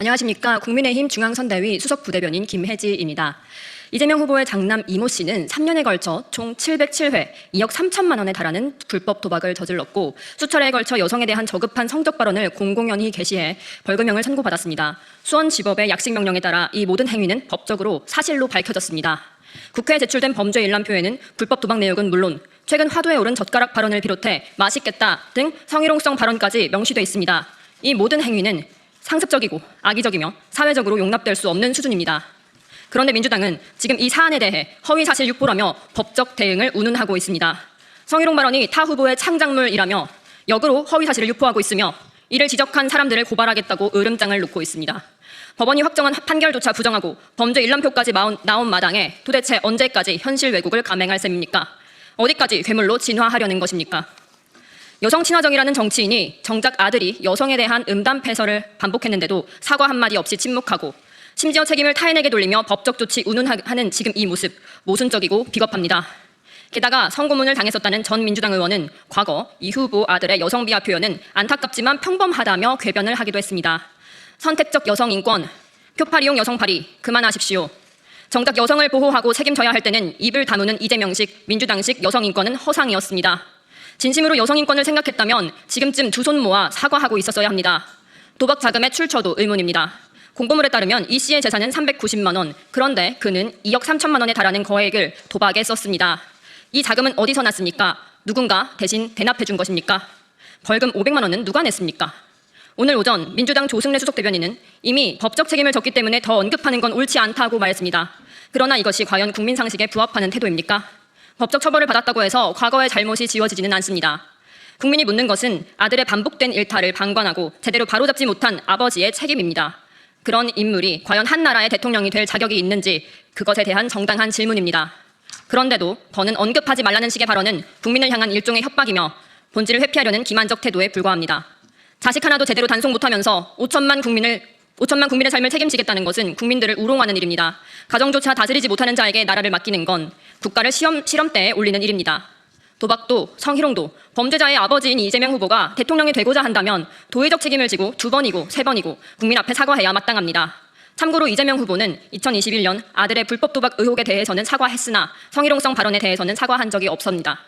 안녕하십니까. 국민의힘 중앙선대위 수석부대변인 김혜지입니다. 이재명 후보의 장남 이모 씨는 3년에 걸쳐 총 707회 2억 3천만 원에 달하는 불법 도박을 저질렀고 수차례에 걸쳐 여성에 대한 저급한 성적 발언을 공공연히 게시해 벌금형을 선고받았습니다. 수원지법의 약식 명령에 따라 이 모든 행위는 법적으로 사실로 밝혀졌습니다. 국회에 제출된 범죄 일람표에는 불법 도박 내역은 물론 최근 화두에 오른 젓가락 발언을 비롯해 맛있겠다 등 성희롱성 발언까지 명시돼 있습니다. 이 모든 행위는 상습적이고 악의적이며 사회적으로 용납될 수 없는 수준입니다. 그런데 민주당은 지금 이 사안에 대해 허위사실 유포라며 법적 대응을 운운하고 있습니다. 성희롱 발언이 타 후보의 창작물이라며 역으로 허위사실을 유포하고 있으며 이를 지적한 사람들을 고발하겠다고 으름장을 놓고 있습니다. 법원이 확정한 판결조차 부정하고 범죄 일람표까지 나온 마당에 도대체 언제까지 현실 왜곡을 감행할 셈입니까? 어디까지 괴물로 진화하려는 것입니까? 여성 친화정이라는 정치인이 정작 아들이 여성에 대한 음담 패설을 반복했는데도 사과 한마디 없이 침묵하고 심지어 책임을 타인에게 돌리며 법적 조치 운운하는 지금 이 모습 모순적이고 비겁합니다. 게다가 성고문을 당했었다는 전 민주당 의원은 과거 이 후보 아들의 여성 비하 표현은 안타깝지만 평범하다며 궤변을 하기도 했습니다. 선택적 여성 인권, 표팔이용 여성팔이 그만하십시오. 정작 여성을 보호하고 책임져야 할 때는 입을 다무는 이재명식 민주당식 여성 인권은 허상이었습니다. 진심으로 여성 인권을 생각했다면 지금쯤 두 손 모아 사과하고 있었어야 합니다. 도박 자금의 출처도 의문입니다. 공보물에 따르면 이 씨의 재산은 390만 원, 그런데 그는 2억 3천만 원에 달하는 거액을 도박에 썼습니다. 이 자금은 어디서 났습니까? 누군가 대신 대납해 준 것입니까? 벌금 500만 원은 누가 냈습니까? 오늘 오전 민주당 조승래 수석 대변인은 이미 법적 책임을 졌기 때문에 더 언급하는 건 옳지 않다고 말했습니다. 그러나 이것이 과연 국민 상식에 부합하는 태도입니까? 법적 처벌을 받았다고 해서 과거의 잘못이 지워지지는 않습니다. 국민이 묻는 것은 아들의 반복된 일탈을 방관하고 제대로 바로잡지 못한 아버지의 책임입니다. 그런 인물이 과연 한 나라의 대통령이 될 자격이 있는지 그것에 대한 정당한 질문입니다. 그런데도 더는 언급하지 말라는 식의 발언은 국민을 향한 일종의 협박이며 본질을 회피하려는 기만적 태도에 불과합니다. 자식 하나도 제대로 단속 못하면서 5천만 국민의 삶을 책임지겠다는 것은 국민들을 우롱하는 일입니다. 가정조차 다스리지 못하는 자에게 나라를 맡기는 건 국가를 실험대에 올리는 일입니다. 도박도 성희롱도 범죄자의 아버지인 이재명 후보가 대통령이 되고자 한다면 도의적 책임을 지고 2번이고 3번이고 국민 앞에 사과해야 마땅합니다. 참고로 이재명 후보는 2021년 아들의 불법 도박 의혹에 대해서는 사과했으나 성희롱성 발언에 대해서는 사과한 적이 없습니다.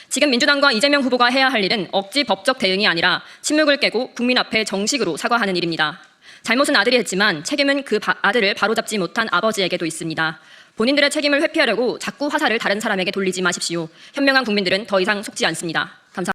지금 민주당과 이재명 후보가 해야 할 일은 억지 법적 대응이 아니라 침묵을 깨고 국민 앞에 정식으로 사과하는 일입니다. 잘못은 아들이 했지만 책임은 그 아들을 바로잡지 못한 아버지에게도 있습니다. 본인들의 책임을 회피하려고 자꾸 화살을 다른 사람에게 돌리지 마십시오. 현명한 국민들은 더 이상 속지 않습니다.